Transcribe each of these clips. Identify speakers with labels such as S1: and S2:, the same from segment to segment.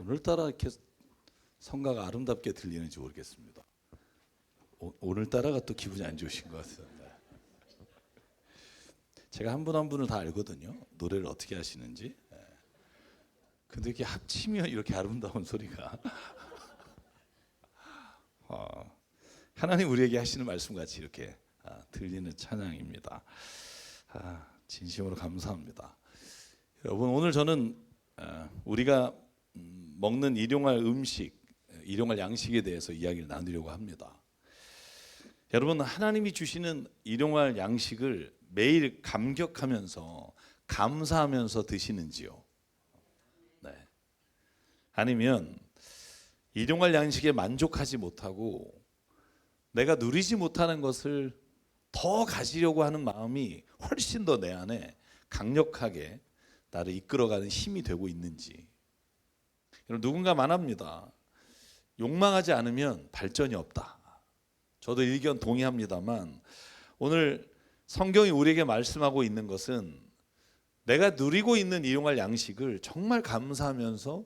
S1: 오늘따라 이렇게 성가가 아름답게 들리는지 모르겠습니다. 오늘따라가 또 기분이 안 좋으신 것 같아요. 제가 한 분 한 분을 다 알거든요. 노래를 어떻게 하시는지. 근데 이렇게 합치면 이렇게 아름다운 소리가 하나님 우리에게 하시는 말씀 같이 이렇게 들리는 찬양입니다. 진심으로 감사합니다. 여러분, 오늘 저는 우리가 먹는 일용할 음식, 일용할 양식에 대해서 이야기를 나누려고 합니다. 여러분, 하나님이 주시는 일용할 양식을 매일 감격하면서 감사하면서 드시는지요? 네. 아니면 일용할 양식에 만족하지 못하고 내가 누리지 못하는 것을 더 가지려고 하는 마음이 훨씬 더 내 안에 강력하게 나를 이끌어가는 힘이 되고 있는지. 여러분, 누군가 말합니다. 욕망하지 않으면 발전이 없다. 저도 의견 동의합니다만 오늘 성경이 우리에게 말씀하고 있는 것은 내가 누리고 있는 일용할 양식을 정말 감사하면서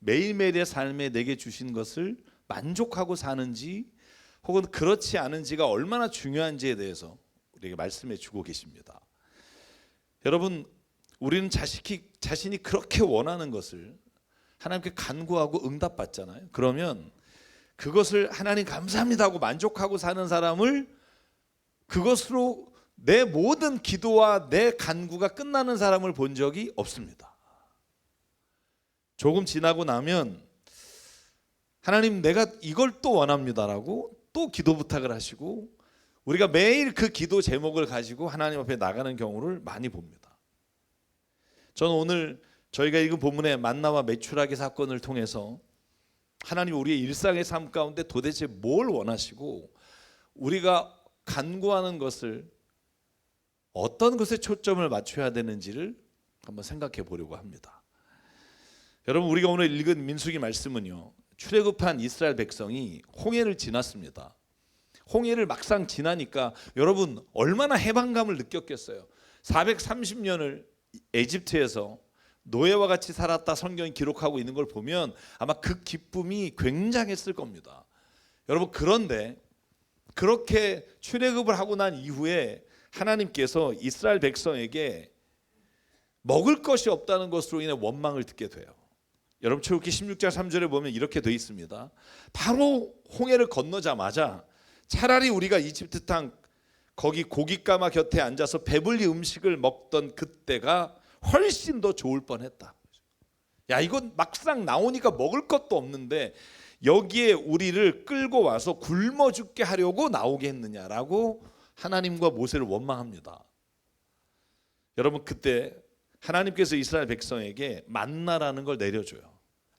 S1: 매일매일의 삶에 내게 주신 것을 만족하고 사는지 혹은 그렇지 않은지가 얼마나 중요한지에 대해서 우리에게 말씀해 주고 계십니다. 여러분, 우리는 자신이 그렇게 원하는 것을 하나님께 간구하고 응답받잖아요. 그러면 그것을 하나님 감사합니다 하고 만족하고 사는 사람을 그것으로 내 모든 기도와 내 간구가 끝나는 사람을 본 적이 없습니다. 조금 지나고 나면 하나님 내가 이걸 또 원합니다라고 또 기도 부탁을 하시고 우리가 매일 그 기도 제목을 가지고 하나님 앞에 나가는 경우를 많이 봅니다. 저는 오늘 저희가 읽은 본문의 만나와 메추라기 사건을 통해서 하나님 우리의 일상의 삶 가운데 도대체 뭘 원하시고 우리가 간구하는 것을 어떤 것에 초점을 맞춰야 되는지를 한번 생각해 보려고 합니다. 여러분, 우리가 오늘 읽은 민수기 말씀은요, 출애굽한 이스라엘 백성이 홍해를 지났습니다. 홍해를 막상 지나니까 여러분 얼마나 해방감을 느꼈겠어요. 430년을 에집트에서 노예와 같이 살았다 성경이 기록하고 있는 걸 보면 아마 그 기쁨이 굉장했을 겁니다. 여러분, 그런데 그렇게 출애굽을 하고 난 이후에 하나님께서 이스라엘 백성에게 먹을 것이 없다는 것으로 인해 원망을 듣게 돼요. 여러분, 출애굽기 16장 3절에 보면 이렇게 되어 있습니다. 바로 홍해를 건너자마자 차라리 우리가 이집트 땅 거기 고깃가마 곁에 앉아서 배불리 음식을 먹던 그때가 훨씬 더 좋을 뻔했다. 야, 이건 막상 나오니까 먹을 것도 없는데 여기에 우리를 끌고 와서 굶어 죽게 하려고 나오게 했느냐라고 하나님과 모세를 원망합니다. 여러분, 그때 하나님께서 이스라엘 백성에게 만나라는 걸 내려줘요.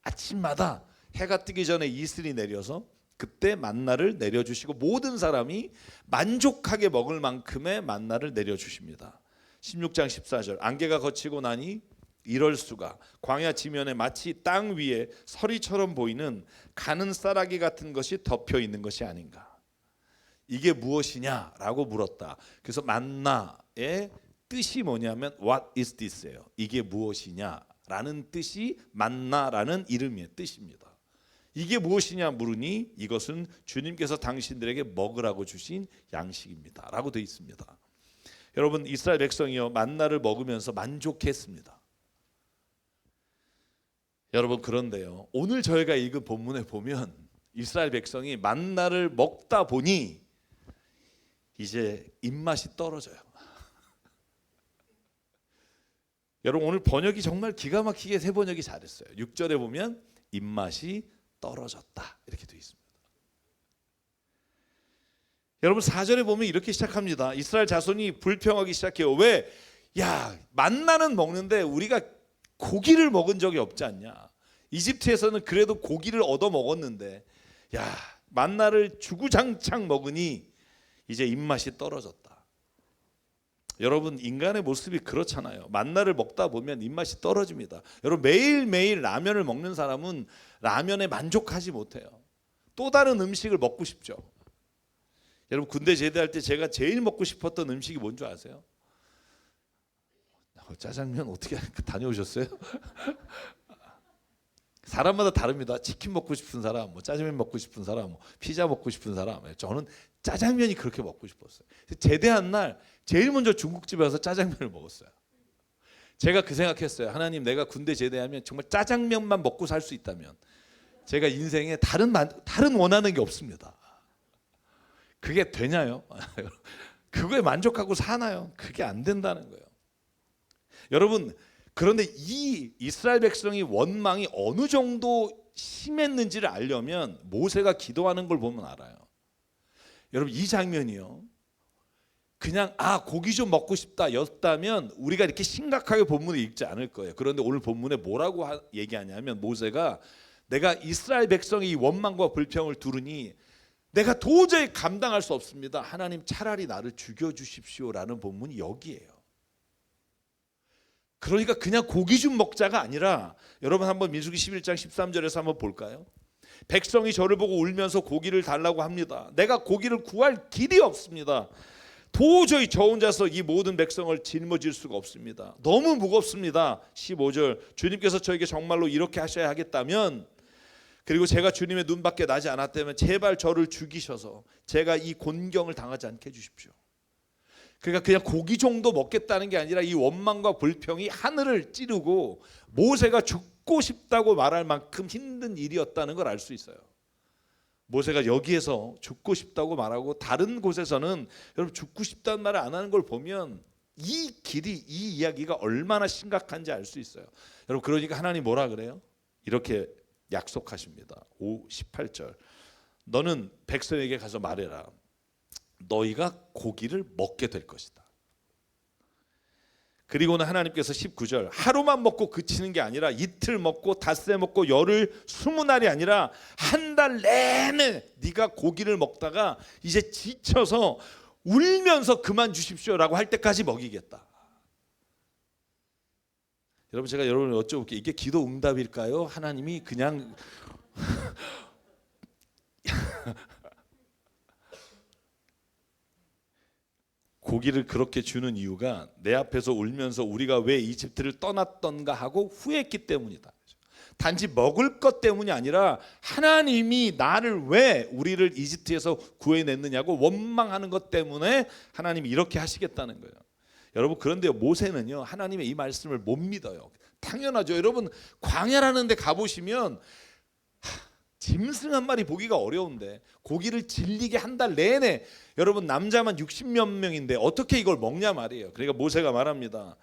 S1: 아침마다 해가 뜨기 전에 이슬이 내려서 그때 만나를 내려주시고 모든 사람이 만족하게 먹을 만큼의 만나를 내려주십니다. 16장 14절, 안개가 걷히고 나니 이럴 수가 광야 지면에 마치 땅 위에 서리처럼 보이는 가는 쌀아기 같은 것이 덮여 있는 것이 아닌가. 이게 무엇이냐라고 물었다. 그래서 만나의 뜻이 뭐냐면 What is this예요. 이게 무엇이냐라는 뜻이 만나라는 이름의 뜻입니다. 이게 무엇이냐 물으니 이것은 주님께서 당신들에게 먹으라고 주신 양식입니다 라고 되어 있습니다. 여러분, 이스라엘 백성이요 만나를 먹으면서 만족했습니다. 여러분, 그런데요 오늘 저희가 읽은 본문에 보면 이스라엘 백성이 만나를 먹다 보니 이제 입맛이 떨어져요. 여러분, 오늘 번역이 정말 기가 막히게 새 번역이 잘했어요. 6절에 보면 입맛이 떨어졌다 이렇게 되어 있습니다. 여러분, 4절에 보면 이렇게 시작합니다. 이스라엘 자손이 불평하기 시작해요. 왜? 야, 만나는 먹는데 우리가 고기를 먹은 적이 없지 않냐. 이집트에서는 그래도 고기를 얻어 먹었는데 야, 만나를 주구장창 먹으니 이제 입맛이 떨어졌다. 여러분, 인간의 모습이 그렇잖아요. 만나를 먹다 보면 입맛이 떨어집니다. 여러분, 매일매일 라면을 먹는 사람은 라면에 만족하지 못해요. 또 다른 음식을 먹고 싶죠. 여러분, 군대 제대할 때 제가 제일 먹고 싶었던 음식이 뭔지 아세요? 짜장면 어떻게 다녀오셨어요? 사람마다 다릅니다. 치킨 먹고 싶은 사람, 뭐 짜장면 먹고 싶은 사람, 뭐 피자 먹고 싶은 사람. 저는 짜장면이 그렇게 먹고 싶었어요. 제대한 날 제일 먼저 중국집에 가서 짜장면을 먹었어요. 제가 그 생각했어요. 하나님, 내가 군대 제대하면 정말 짜장면만 먹고 살 수 있다면 제가 인생에 다른 원하는 게 없습니다. 그게 되냐요? 그거에 만족하고 사나요? 그게 안 된다는 거예요. 여러분, 그런데 이 이스라엘 백성이 원망이 어느 정도 심했는지를 알려면 모세가 기도하는 걸 보면 알아요. 여러분, 이 장면이요, 그냥 고기 좀 먹고 싶다 였다면 우리가 이렇게 심각하게 본문을 읽지 않을 거예요. 그런데 오늘 본문에 뭐라고 얘기하냐면, 모세가 내가 이스라엘 백성의 이 원망과 불평을 들으니 내가 도저히 감당할 수 없습니다. 하나님, 차라리 나를 죽여주십시오라는 본문이 여기에요. 그러니까 그냥 고기 좀 먹자가 아니라, 여러분 한번 민수기 11장 13절에서 한번 볼까요? 백성이 저를 보고 울면서 고기를 달라고 합니다. 내가 고기를 구할 길이 없습니다. 도저히 저 혼자서 이 모든 백성을 짊어질 수가 없습니다. 너무 무겁습니다. 15절, 주님께서 저에게 정말로 이렇게 하셔야 하겠다면, 그리고 제가 주님의 눈밖에 나지 않았다면 제발 저를 죽이셔서 제가 이 곤경을 당하지 않게 해주십시오. 그러니까 그냥 고기 정도 먹겠다는 게 아니라 이 원망과 불평이 하늘을 찌르고 모세가 죽고 싶다고 말할 만큼 힘든 일이었다는 걸 알 수 있어요. 모세가 여기에서 죽고 싶다고 말하고 다른 곳에서는 여러분 죽고 싶다는 말을 안 하는 걸 보면 이 길이, 이 이야기가 얼마나 심각한지 알 수 있어요. 여러분, 그러니까 하나님 뭐라 그래요? 이렇게 약속하십니다. 18절, 너는 백성에게 가서 말해라. 너희가 고기를 먹게 될 것이다. 그리고는 하나님께서 19절, 하루만 먹고 그치는 게 아니라 이틀 먹고 닷새 먹고 열흘 20날이 아니라 한 달 내내 네가 고기를 먹다가 이제 지쳐서 울면서 그만 주십시오라고 할 때까지 먹이겠다. 여러분, 제가 여러분을 여쭤볼게요. 이게 기도 응답일까요? 하나님이 그냥 고기를 그렇게 주는 이유가 내 앞에서 울면서 우리가 왜 이집트를 떠났던가 하고 후회했기 때문이다. 단지 먹을 것 때문이 아니라 하나님이 나를 왜 우리를 이집트에서 구해냈느냐고 원망하는 것 때문에 하나님이 이렇게 하시겠다는 거예요. 여러분, 그런데 모세는요, 하나님의 이 말씀을 못 믿어요. 당연하죠. 여러분, 광야라는 데 가보시면 짐승 한 마리 보기가 어려운데 고기를 질리게 한 달 내내, 여러분 남자만 60몇 명인데 어떻게 이걸 먹냐 말이에요. 그러니까 모세가 말합니다.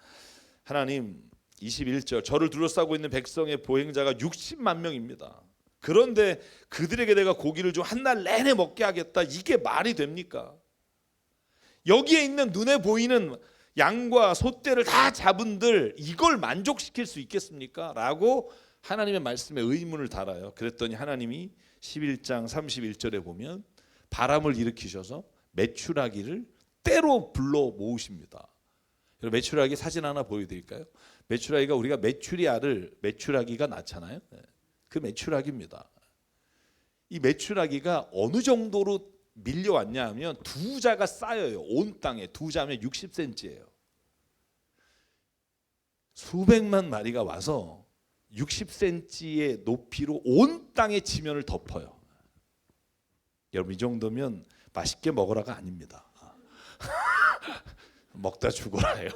S1: 하나님, 21절, 저를 둘러싸고 있는 백성의 보행자가 60만 명입니다. 그런데 그들에게 내가 고기를 좀 한 달 내내 먹게 하겠다. 이게 말이 됩니까? 여기에 있는 눈에 보이는 양과 소떼를 다 잡은들 이걸 만족시킬 수 있겠습니까? 라고 하나님의 말씀에 의문을 달아요. 그랬더니 하나님이 11장 31절에 보면 바람을 일으키셔서 메추라기를 때로 불러 모으십니다. 여러분, 메추라기 사진 하나 보여드릴까요? 메추라기가, 우리가 메추리 알을, 메추라기가 낳잖아요. 그 메추라기입니다. 이 메추라기가 어느 정도로 밀려왔냐 하면 두 자가 쌓여요. 온 땅에 두 자면 60cm예요. 수백만 마리가 와서 60cm의 높이로 온 땅의 지면을 덮어요. 여러분, 이 정도면 맛있게 먹으라가 아닙니다. 먹다 죽어라요.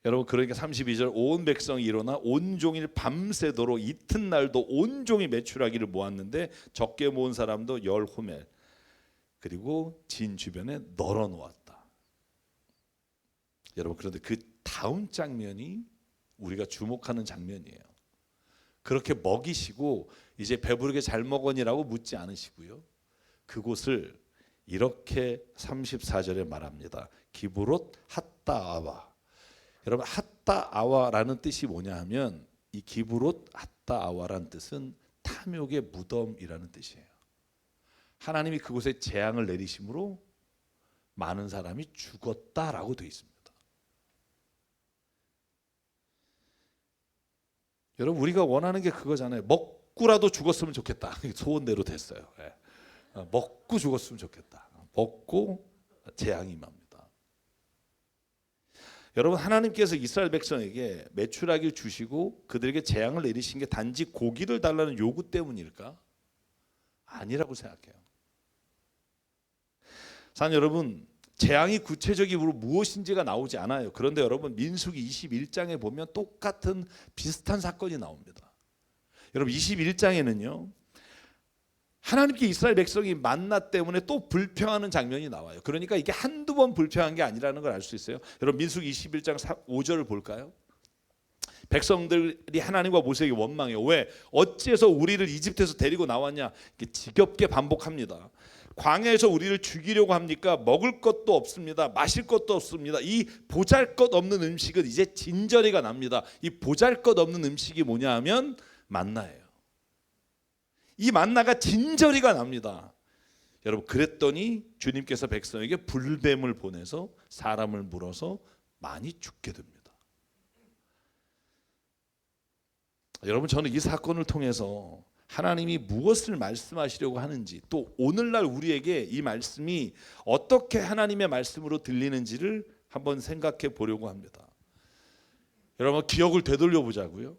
S1: 여러분, 그러니까 32절, 온 백성이 일어나 온종일 밤새도록 이튿날도 온종일 메추라기를 모았는데 적게 모은 사람도 10호멜, 그리고 진 주변에 널어 놓았다. 여러분, 그런데 그 다음 장면이 우리가 주목하는 장면이에요. 그렇게 먹이시고 이제 배부르게 잘 먹으니라고 묻지 않으시고요, 그곳을 이렇게 34절에 말합니다. 기브롯 핫다아와. 여러분, 핫다아와라는 뜻이 뭐냐 하면, 이 기브롯 핫다아와라는 뜻은 탐욕의 무덤이라는 뜻이에요. 하나님이 그곳에 재앙을 내리심으로 많은 사람이 죽었다라고 되어 있습니다. 여러분, 우리가 원하는 게 그거잖아요. 먹고라도 죽었으면 좋겠다. 소원대로 됐어요. 먹고 죽었으면 좋겠다. 먹고 재앙이 임합니다. 여러분, 하나님께서 이스라엘 백성에게 메추라기를 주시고 그들에게 재앙을 내리신 게 단지 고기를 달라는 요구 때문일까? 아니라고 생각해요. 사는 여러분, 재앙이 구체적으로 무엇인지가 나오지 않아요. 그런데 여러분, 민수기 21장에 보면 똑같은 비슷한 사건이 나옵니다. 여러분, 21장에는요, 하나님께 이스라엘 백성이 만나 때문에 또 불평하는 장면이 나와요. 그러니까 이게 한두 번 불평한 게 아니라는 걸 알 수 있어요. 여러분, 민수기 21장 5절을 볼까요? 백성들이 하나님과 모세에게 원망해요. 왜? 어찌해서 우리를 이집트에서 데리고 나왔냐? 이렇게 지겹게 반복합니다. 광야에서 우리를 죽이려고 합니까? 먹을 것도 없습니다. 마실 것도 없습니다. 이 보잘것없는 음식은 이제 진저리가 납니다. 이 보잘것없는 음식이 뭐냐 하면 만나예요. 이 만나가 진저리가 납니다. 여러분, 그랬더니 주님께서 백성에게 불뱀을 보내서 사람을 물어서 많이 죽게 됩니다. 여러분, 저는 이 사건을 통해서 하나님이 무엇을 말씀하시려고 하는지, 또 오늘날 우리에게 이 말씀이 어떻게 하나님의 말씀으로 들리는지를 한번 생각해 보려고 합니다. 여러분, 기억을 되돌려 보자고요.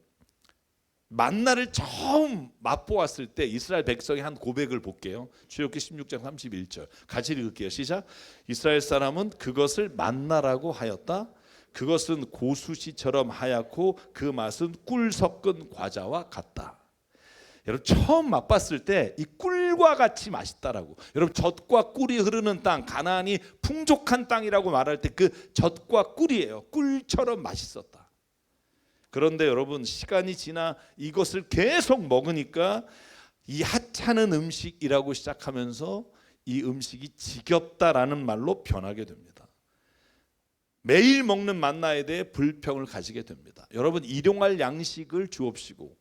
S1: 만나를 처음 맛보았을 때 이스라엘 백성이 한 고백을 볼게요. 출애굽기 16장 31절 같이 읽을게요. 시작. 이스라엘 사람은 그것을 만나라고 하였다. 그것은 고수시처럼 하얗고 그 맛은 꿀 섞은 과자와 같다. 여러분, 처음 맛봤을 때 이 꿀과 같이 맛있다라고. 여러분, 젖과 꿀이 흐르는 땅, 가나안이 풍족한 땅이라고 말할 때 그 젖과 꿀이에요. 꿀처럼 맛있었다. 그런데 여러분, 시간이 지나 이것을 계속 먹으니까 이 하찮은 음식이라고 시작하면서 이 음식이 지겹다라는 말로 변하게 됩니다. 매일 먹는 만나에 대해 불평을 가지게 됩니다. 여러분, 일용할 양식을 주옵시고,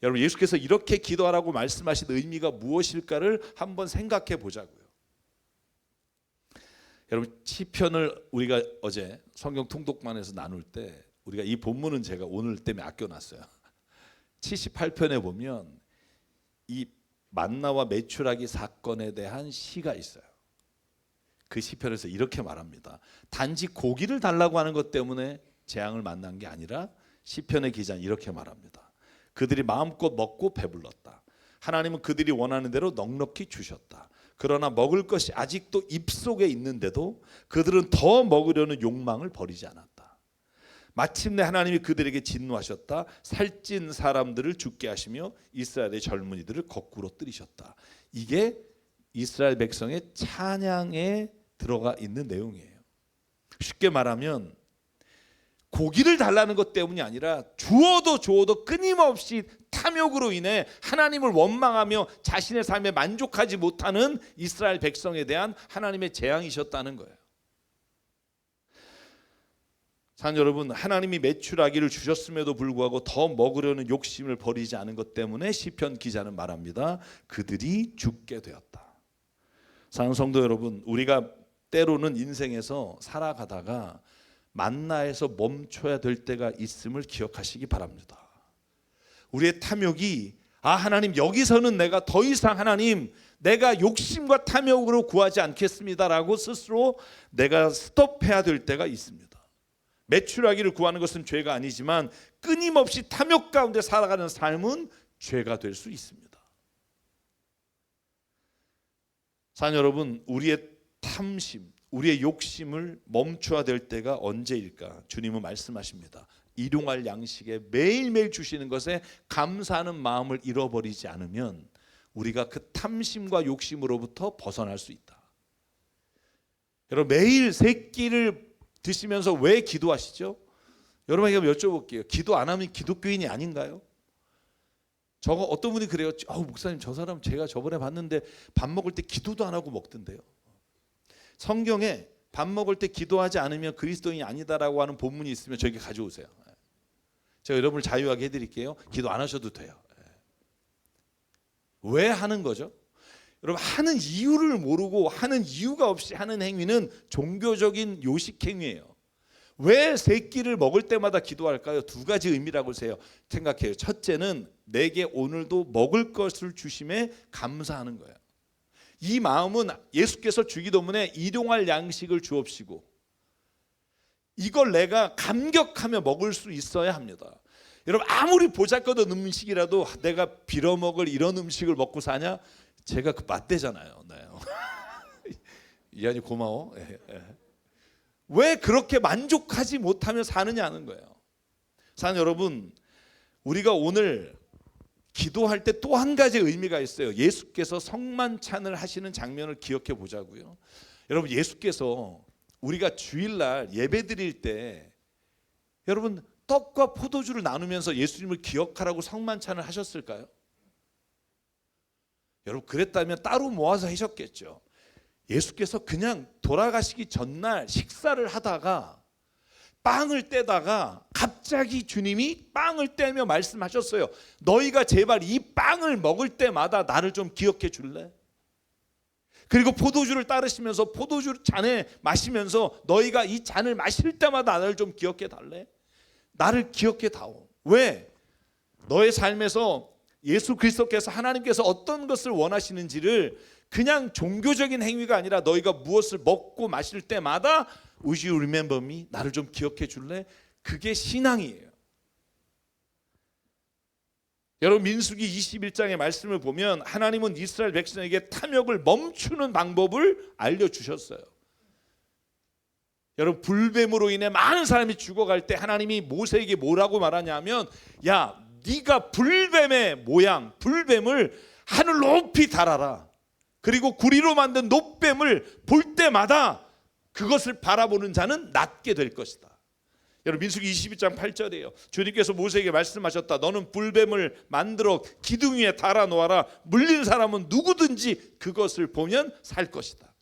S1: 여러분, 예수께서 이렇게 기도하라고 말씀하신 의미가 무엇일까를 한번 생각해 보자고요. 여러분, 시편을 우리가 어제 성경 통독반에서 나눌 때 우리가 이 본문은 제가 오늘 때문에 아껴놨어요. 78편에 보면 이 만나와 메추라기 사건에 대한 시가 있어요. 그 시편에서 이렇게 말합니다. 단지 고기를 달라고 하는 것 때문에 재앙을 만난 게 아니라 시편의 기자는 이렇게 말합니다. 그들이 마음껏 먹고 배불렀다. 하나님은 그들이 원하는 대로 넉넉히 주셨다. 그러나 먹을 것이 아직도 입속에 있는데도 그들은 더 먹으려는 욕망을 버리지 않았다. 마침내 하나님이 그들에게 진노하셨다. 살찐 사람들을 죽게 하시며 이스라엘의 젊은이들을 거꾸로 뜨리셨다. 이게 이스라엘 백성의 찬양에 들어가 있는 내용이에요. 쉽게 말하면 고기를 달라는 것 때문이 아니라 주어도 끊임없이 탐욕으로 인해 하나님을 원망하며 자신의 삶에 만족하지 못하는 이스라엘 백성에 대한 하나님의 재앙이셨다는 거예요. 사는 여러분, 하나님이 메추라기를 주셨음에도 불구하고 더 먹으려는 욕심을 버리지 않은 것 때문에 시편 기자는 말합니다. 그들이 죽게 되었다. 사는 성도 여러분, 우리가 때로는 인생에서 살아가다가 만나에서 멈춰야 될 때가 있음을 기억하시기 바랍니다. 우리의 탐욕이 하나님, 여기서는 내가 더 이상 하나님, 내가 욕심과 탐욕으로 구하지 않겠습니다라고 스스로 내가 스톱해야 될 때가 있습니다. 메추라기를 구하는 것은 죄가 아니지만 끊임없이 탐욕 가운데 살아가는 삶은 죄가 될 수 있습니다. 사는 여러분, 우리의 탐심, 우리의 욕심을 멈춰야 될 때가 언제일까? 주님은 말씀하십니다. 일용할 양식에 매일매일 주시는 것에 감사하는 마음을 잃어버리지 않으면 우리가 그 탐심과 욕심으로부터 벗어날 수 있다. 여러분, 매일 세 끼를 드시면서 왜 기도하시죠? 여러분에게 여쭤볼게요. 기도 안 하면 기독교인이 아닌가요? 저거 어떤 분이 그래요. 목사님, 저 사람 제가 저번에 봤는데 밥 먹을 때 기도도 안 하고 먹던데요. 성경에 밥 먹을 때 기도하지 않으면 그리스도인이 아니다라고 하는 본문이 있으면 저에게 가져오세요. 제가 여러분을 자유하게 해드릴게요. 기도 안 하셔도 돼요. 왜 하는 거죠? 여러분, 하는 이유를 모르고 하는 이유가 없이 하는 행위는 종교적인 요식 행위예요. 왜 세 끼를 먹을 때마다 기도할까요? 두 가지 의미라고 생각해요. 첫째는 내게 오늘도 먹을 것을 주심에 감사하는 거예요. 이 마음은 예수께서 주기도문에 일용할 양식을 주옵시고 이걸 내가 감격하며 먹을 수 있어야 합니다. 여러분 아무리 보잘것없는 음식이라도 내가 빌어먹을 이런 음식을 먹고 사냐? 제가 그 맞대잖아요. 네. 이한이 고마워. 왜 그렇게 만족하지 못하며 사느냐는 거예요. 사는 여러분, 우리가 오늘 기도할 때 또 한 가지 의미가 있어요. 예수께서 성만찬을 하시는 장면을 기억해 보자고요. 여러분 예수께서 우리가 주일날 예배 드릴 때 여러분 떡과 포도주를 나누면서 예수님을 기억하라고 성만찬을 하셨을까요? 여러분 그랬다면 따로 모아서 하셨겠죠. 예수께서 그냥 돌아가시기 전날 식사를 하다가 빵을 떼다가 갑자기 주님이 빵을 떼며 말씀하셨어요. 너희가 제발 이 빵을 먹을 때마다 나를 좀 기억해 줄래? 그리고 포도주를 따르시면서 포도주 잔에 마시면서 너희가 이 잔을 마실 때마다 나를 좀 기억해 달래? 나를 기억해 다오. 왜? 너의 삶에서 예수 그리스도께서 하나님께서 어떤 것을 원하시는지를 그냥 종교적인 행위가 아니라 너희가 무엇을 먹고 마실 때마다 Would you remember me? 나를 좀 기억해 줄래? 그게 신앙이에요. 여러분 민수기 21장의 말씀을 보면 하나님은 이스라엘 백성에게 탐욕을 멈추는 방법을 알려주셨어요. 여러분 불뱀으로 인해 많은 사람이 죽어갈 때 하나님이 모세에게 뭐라고 말하냐면 야 네가 불뱀의 모양 불뱀을 하늘 높이 달아라. 그리고 구리로 만든 놋뱀을 볼 때마다 그것을 바라보는 자는 낫게 될 것이다. 여러분 민수기 22장 8절이에요. 주님께서 모세에게 말씀하셨다. 너는 불뱀을 만들어 기둥 위에 달아 놓아라. 물린 사람은 누구든지 그것을 보면 살 것이다.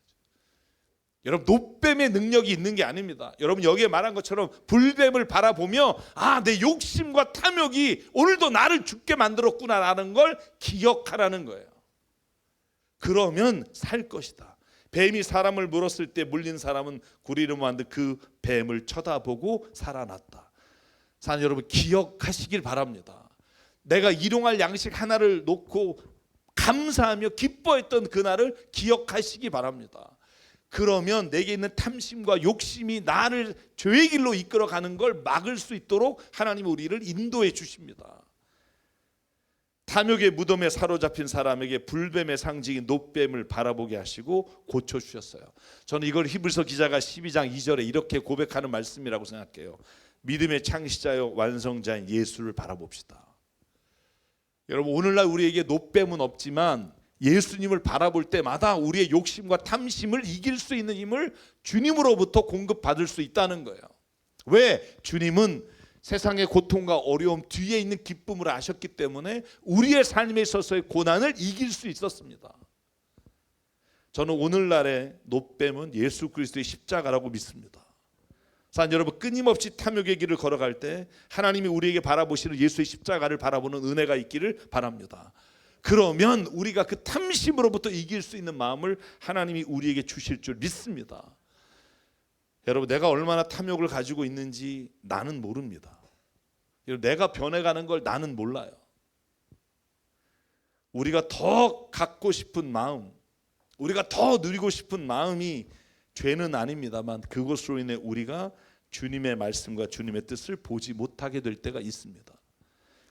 S1: 여러분 놋뱀의 능력이 있는 게 아닙니다. 여러분 여기에 말한 것처럼 불뱀을 바라보며 내 욕심과 탐욕이 오늘도 나를 죽게 만들었구나라는 걸 기억하라는 거예요. 그러면 살 것이다. 뱀이 사람을 물었을 때 물린 사람은 구리로 만든 그 뱀을 쳐다보고 살아났다. 사는 여러분 기억하시길 바랍니다. 내가 일용할 양식 하나를 놓고 감사하며 기뻐했던 그날을 기억하시기 바랍니다. 그러면 내게 있는 탐심과 욕심이 나를 죄의 길로 이끌어가는 걸 막을 수 있도록 하나님은 우리를 인도해 주십니다. 탐욕의 무덤에 사로잡힌 사람에게 불뱀의 상징인 놋뱀을 바라보게 하시고 고쳐주셨어요. 저는 이걸 히브리서 기자가 12장 2절에 이렇게 고백하는 말씀이라고 생각해요. 믿음의 창시자요 완성자인 예수를 바라봅시다. 여러분 오늘날 우리에게 놋뱀은 없지만 예수님을 바라볼 때마다 우리의 욕심과 탐심을 이길 수 있는 힘을 주님으로부터 공급받을 수 있다는 거예요. 왜? 주님은 세상의 고통과 어려움 뒤에 있는 기쁨을 아셨기 때문에 우리의 삶에 있어서의 고난을 이길 수 있었습니다. 저는 오늘날의 놋뱀은 예수 그리스도의 십자가라고 믿습니다. 사랑 여러분 끊임없이 탐욕의 길을 걸어갈 때 하나님이 우리에게 바라보시는 예수의 십자가를 바라보는 은혜가 있기를 바랍니다. 그러면 우리가 그 탐심으로부터 이길 수 있는 마음을 하나님이 우리에게 주실 줄 믿습니다. 여러분 내가 얼마나 탐욕을 가지고 있는지 나는 모릅니다. 내가 변해가는 걸 나는 몰라요. 우리가 더 갖고 싶은 마음, 우리가 더 누리고 싶은 마음이 죄는 아닙니다만 그것으로 인해 우리가 주님의 말씀과 주님의 뜻을 보지 못하게 될 때가 있습니다.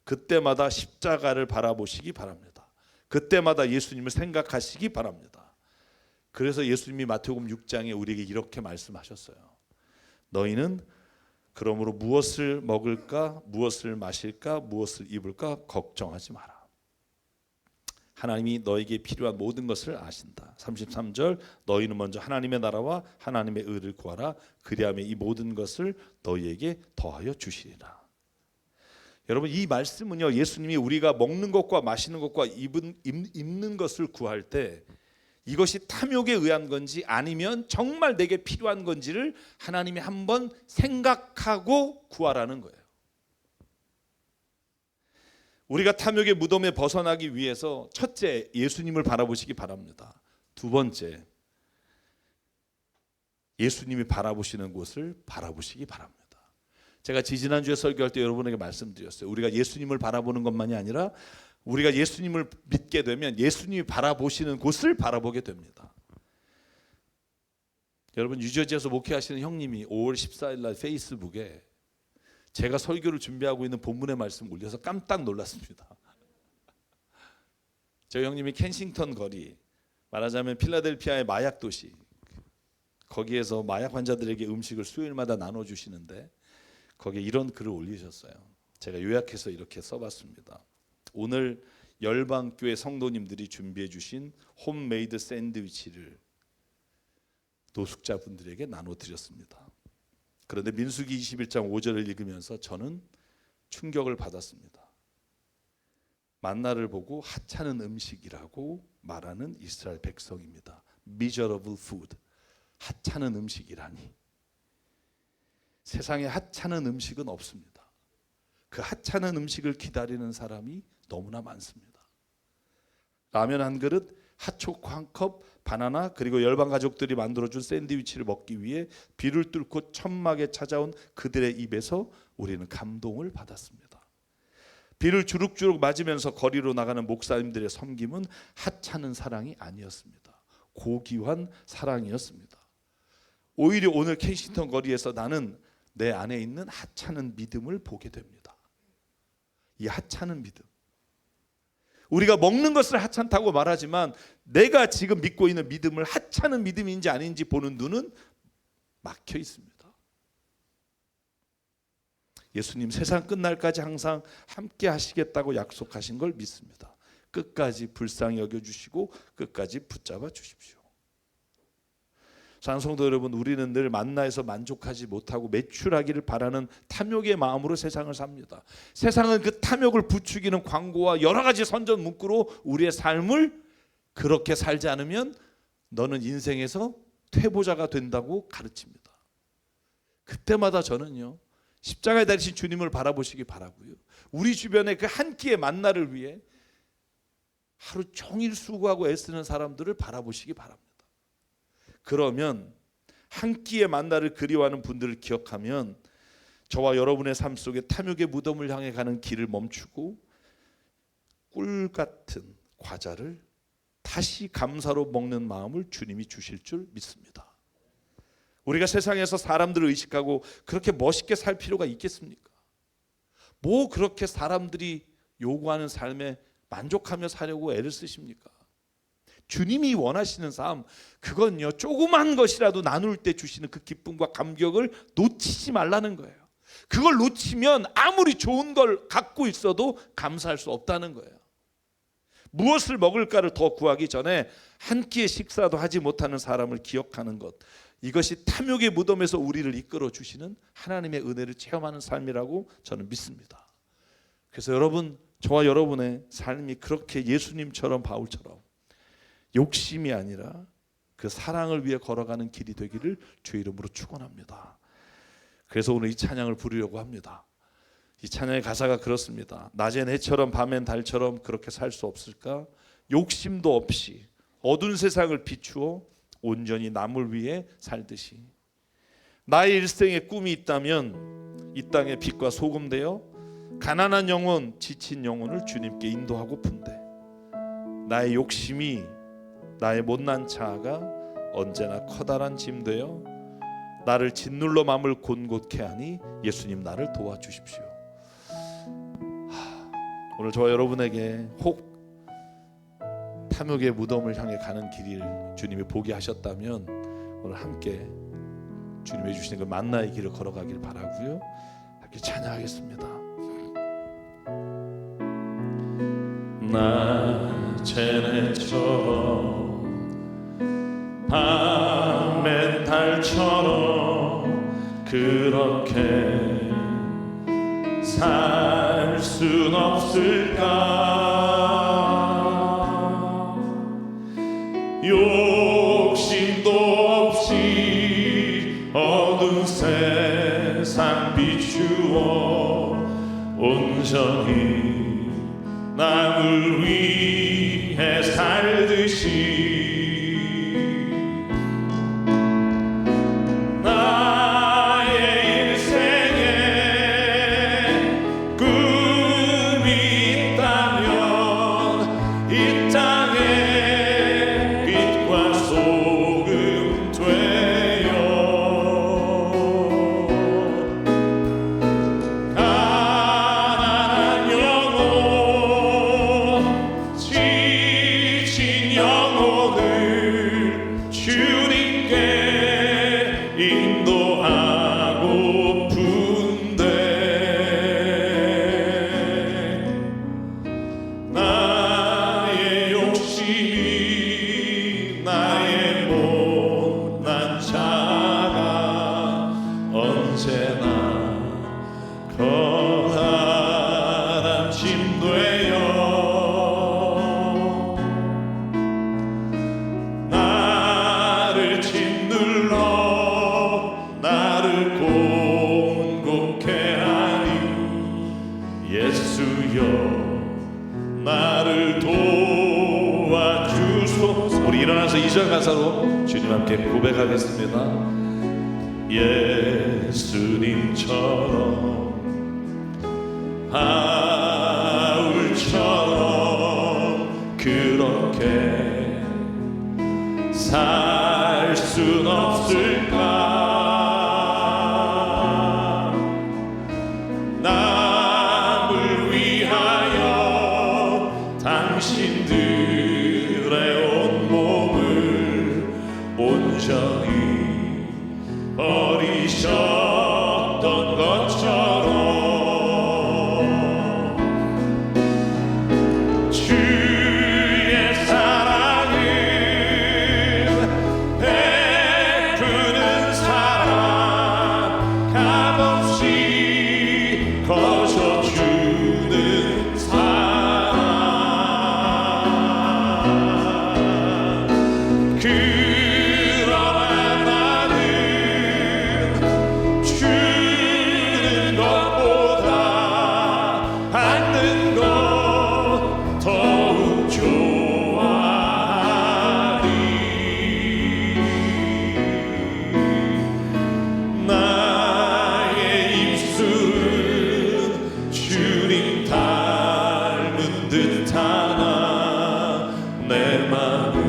S1: 그때마다 십자가를 바라보시기 바랍니다. 그때마다 예수님을 생각하시기 바랍니다. 그래서 예수님이 마태복음 6장에 우리에게 이렇게 말씀하셨어요. 너희는 그러므로 무엇을 먹을까, 무엇을 마실까, 무엇을 입을까 걱정하지 마라. 하나님이 너에게 필요한 모든 것을 아신다. 33절 너희는 먼저 하나님의 나라와 하나님의 의를 구하라. 그리하면 이 모든 것을 너희에게 더하여 주시리라. 여러분 이 말씀은요 예수님이 우리가 먹는 것과 마시는 것과 입는 것을 구할 때 이것이 탐욕에 의한 건지 아니면 정말 내게 필요한 건지를 하나님이 한번 생각하고 구하라는 거예요. 우리가 탐욕의 무덤에 벗어나기 위해서 첫째 예수님을 바라보시기 바랍니다. 두 번째 예수님이 바라보시는 곳을 바라보시기 바랍니다. 제가 지지난주에 설교할 때 여러분에게 말씀드렸어요. 우리가 예수님을 바라보는 것만이 아니라 우리가 예수님을 믿게 되면 예수님이 바라보시는 곳을 바라보게 됩니다. 여러분, 뉴저지에서 목회하시는 형님이 5월 14일 날 페이스북에 제가 설교를 준비하고 있는 본문의 말씀 올려서 깜짝 놀랐습니다. 저희 형님이 켄싱턴 거리, 말하자면 필라델피아의 마약 도시, 거기에서 마약 환자들에게 음식을 수요일마다 나눠주시는데 거기에 이런 글을 올리셨어요. 제가 요약해서 이렇게 써봤습니다. 오늘 열방교회 성도님들이 준비해 주신 홈메이드 샌드위치를 노숙자분들에게 나눠드렸습니다. 그런데 민수기 21장 5절을 읽으면서 저는 충격을 받았습니다. 만나를 보고 하찮은 음식이라고 말하는 이스라엘 백성입니다. Miserable food, 하찮은 음식이라니. 세상에 하찮은 음식은 없습니다. 그 하찮은 음식을 기다리는 사람이 너무나 많습니다. 라면 한 그릇, 핫초코 한 컵, 바나나, 그리고 열방 가족들이 만들어준 샌드위치를 먹기 위해 비를 뚫고 천막에 찾아온 그들의 입에서 우리는 감동을 받았습니다. 비를 주룩주룩 맞으면서 거리로 나가는 목사님들의 섬김은 하찮은 사랑이 아니었습니다. 고귀한 사랑이었습니다. 오히려 오늘 켄싱턴 거리에서 나는 내 안에 있는 하찮은 믿음을 보게 됩니다. 이 하찮은 믿음, 우리가 먹는 것을 하찮다고 말하지만 내가 지금 믿고 있는 믿음을 하찮은 믿음인지 아닌지 보는 눈은 막혀 있습니다. 예수님 세상 끝날까지 항상 함께 하시겠다고 약속하신 걸 믿습니다. 끝까지 불쌍히 여겨주시고 끝까지 붙잡아 주십시오. 사랑하는 성도 여러분, 우리는 늘 만나에서 만족하지 못하고 매출하기를 바라는 탐욕의 마음으로 세상을 삽니다. 세상은 그 탐욕을 부추기는 광고와 여러 가지 선전 문구로 우리의 삶을 그렇게 살지 않으면 너는 인생에서 퇴보자가 된다고 가르칩니다. 그때마다 저는요, 십자가에 달리신 주님을 바라보시기 바라고요, 우리 주변에 그 한 끼의 만나를 위해 하루 종일 수고하고 애쓰는 사람들을 바라보시기 바랍니다. 그러면 한 끼의 만나를 그리워하는 분들을 기억하면 저와 여러분의 삶 속에 탐욕의 무덤을 향해 가는 길을 멈추고 꿀 같은 과자를 다시 감사로 먹는 마음을 주님이 주실 줄 믿습니다. 우리가 세상에서 사람들을 의식하고 그렇게 멋있게 살 필요가 있겠습니까? 뭐 그렇게 사람들이 요구하는 삶에 만족하며 사려고 애를 쓰십니까? 주님이 원하시는 삶, 그건요, 조그만 것이라도 나눌 때 주시는 그 기쁨과 감격을 놓치지 말라는 거예요. 그걸 놓치면 아무리 좋은 걸 갖고 있어도 감사할 수 없다는 거예요. 무엇을 먹을까를 더 구하기 전에 한 끼의 식사도 하지 못하는 사람을 기억하는 것, 이것이 탐욕의 무덤에서 우리를 이끌어 주시는 하나님의 은혜를 체험하는 삶이라고 저는 믿습니다. 그래서 여러분, 저와 여러분의 삶이 그렇게 예수님처럼 바울처럼 욕심이 아니라 그 사랑을 위해 걸어가는 길이 되기를 주의 이름으로 축원합니다. 그래서 오늘 이 찬양을 부르려고 합니다. 이 찬양의 가사가 그렇습니다. 낮엔 해처럼 밤엔 달처럼 그렇게 살 수 없을까? 욕심도 없이 어두운 세상을 비추어 온전히 남을 위해 살듯이. 나의 일생에 꿈이 있다면 이 땅의 빛과 소금 되어 가난한 영혼, 지친 영혼을 주님께 인도하고픈데, 나의 욕심이, 나의 못난 자아가 언제나 커다란 짐 되어 나를 짓눌러 마음을 곤곳케 하니 예수님 나를 도와주십시오. 오늘 저와 여러분에게 혹 탐욕의 무덤을 향해 가는 길을 주님이 보게 하셨다면 오늘 함께 주님이 주시는 그 만나의 길을 걸어가길 바라고요. 함께 찬양하겠습니다. 낮엔 해처럼 밤엔 달처럼 그렇게 살 순 없을까? 욕심도 없이 어두운 세상 비추어 온전히 남을 위해 살듯이 이 땅에 빛과 소금 되어 거한 짐 되어 나를 짓눌러 나를 공고케 하니 예수여 나를 도와주소서. 우리 일어나서 2절 가사로 주님 함께 고백하겠습니다. 예수님처럼 바울처럼 그렇게 살 순 없을까? 남을 위하여 당신들의 온몸을 온전히 버리셨던 것처럼 주의 사랑은 베푸는 사랑 값없이 거저주는 사랑 그러나 나는 주는 것보다 받는 것 더욱 좋아하리. 나의 입술은 주님 닮은 듯하나 내 맘은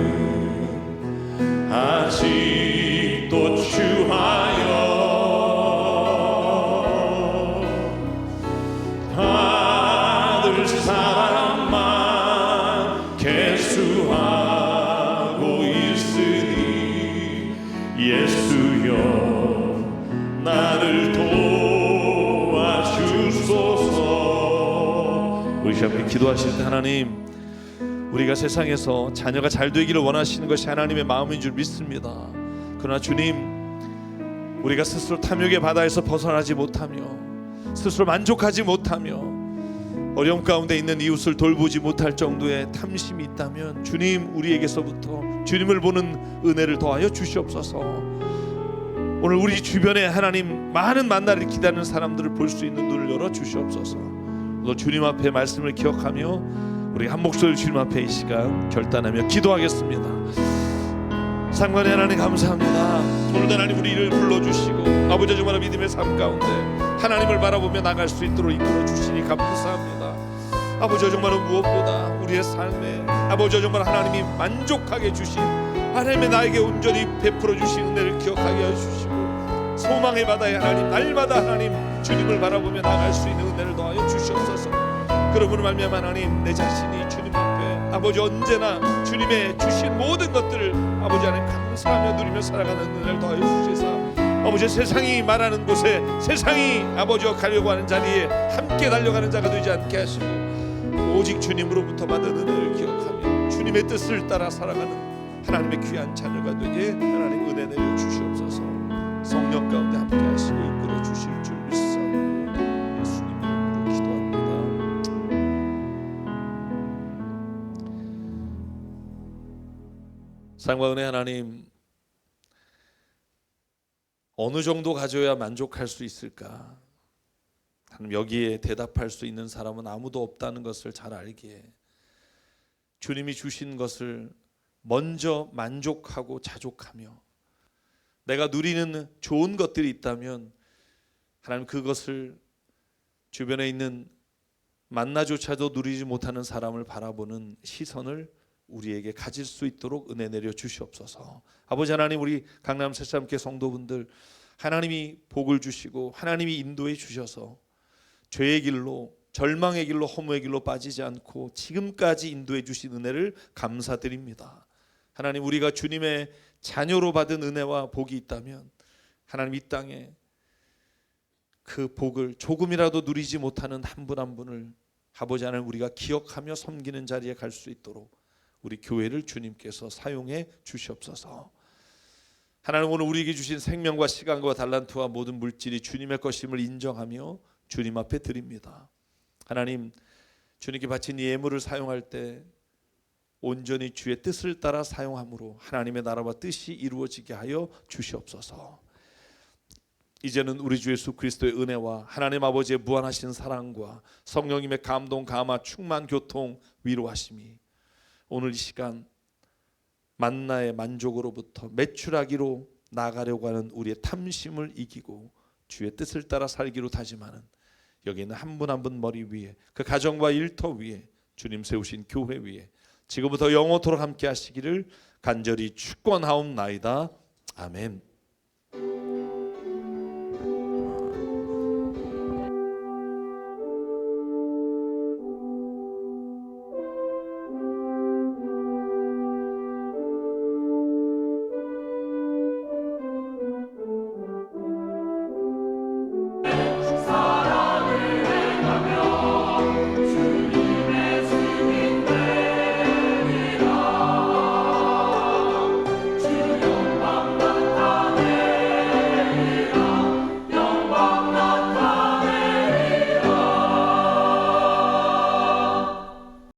S1: 아직도 추하여 받을 사랑만 계수하고 있으니 예수여 나를 도와주소서. 우리 함께 기도하실 때 하나님, 우리가 세상에서 자녀가 잘 되기를 원하시는 것이 하나님의 마음인 줄 믿습니다. 그러나 주님, 우리가 스스로 탐욕의 바다에서 벗어나지 못하며 스스로 만족하지 못하며 어려움 가운데 있는 이웃을 돌보지 못할 정도의 탐심이 있다면 주님, 우리에게서부터 주님을 보는 은혜를 더하여 주시옵소서. 오늘 우리 주변에 하나님 많은 만나를 기다리는 사람들을 볼 수 있는 눈을 열어 주시옵소서. 또 주님 앞에 말씀을 기억하며 우리 한 목소리 주님 앞에 이 시간 결단하며 기도하겠습니다. 상관의 하나님 감사합니다. 오늘도 하나님 우리를 불러주시고 아버지 정말 믿음의 삶 가운데 하나님을 바라보며 나갈 수 있도록 이끌어 주시니 감사합니다. 아버지 정말 무엇보다 우리의 삶에 아버지 정말 하나님이 만족하게 주신 하나님의 나에게 온전히 베풀어 주신 은혜를 기억하게 해주시고 소망의 바다에 하나님 날마다 하나님 주님을 바라보며 나갈 수 있는 은혜를 더하여 주시옵소서. 그러므로 말미암아 하나님 내 자신이 주님 앞에 아버지 언제나 주님의 주신 모든 것들을 아버지 하나님 감사하며 누리며 살아가는 은혜를 더하여 주시사 아버지 세상이 말하는 곳에 세상이 아버지와 가려고 하는 자리에 함께 달려가는 자가 되지 않게 하시고 오직 주님으로부터 받은 은혜를 기억하며 주님의 뜻을 따라 살아가는 하나님의 귀한 자녀가 되게 하나님 은혜 내려 주시옵소서. 성령 가운데 함께 하시고 이끌어 주실 줄 믿사오니 예수님 이름으로 기도합니다. 사랑과 은혜 하나님, 어느 정도 가져야 만족할 수 있을까? 하나님, 여기에 대답할 수 있는 사람은 아무도 없다는 것을 잘 알기에 주님이 주신 것을 먼저 만족하고 자족하며 내가 누리는 좋은 것들이 있다면 하나님 그것을 주변에 있는 만나조차도 누리지 못하는 사람을 바라보는 시선을 우리에게 가질 수 있도록 은혜 내려 주시옵소서. 아버지 하나님, 우리 강남 새삼교회 성도분들 하나님이 복을 주시고 하나님이 인도해 주셔서 죄의 길로 절망의 길로 허무의 길로 빠지지 않고 지금까지 인도해 주신 은혜를 감사드립니다. 하나님, 우리가 주님의 자녀로 받은 은혜와 복이 있다면 하나님 이 땅에 그 복을 조금이라도 누리지 못하는 한 분 한 분을 아버지 하나님 우리가 기억하며 섬기는 자리에 갈 수 있도록 우리 교회를 주님께서 사용해 주시옵소서. 하나님, 오늘 우리에게 주신 생명과 시간과 달란트와 모든 물질이 주님의 것임을 인정하며 주님 앞에 드립니다. 하나님, 주님께 바친 이 예물을 사용할 때 온전히 주의 뜻을 따라 사용함으로 하나님의 나라와 뜻이 이루어지게 하여 주시옵소서. 이제는 우리 주 예수 그리스도의 은혜와 하나님 아버지의 무한하신 사랑과 성령님의 감동, 감화, 충만, 교통, 위로하심이 오늘 이 시간 만나의 만족으로부터 매출하기로 나가려고 하는 우리의 탐심을 이기고 주의 뜻을 따라 살기로 다짐하는 여기 있는 한 분 한 분 머리 위에, 그 가정과 일터 위에, 주님 세우신 교회 위에 지금부터 영원토록 함께 하시기를 간절히 축원하옵나이다. 아멘.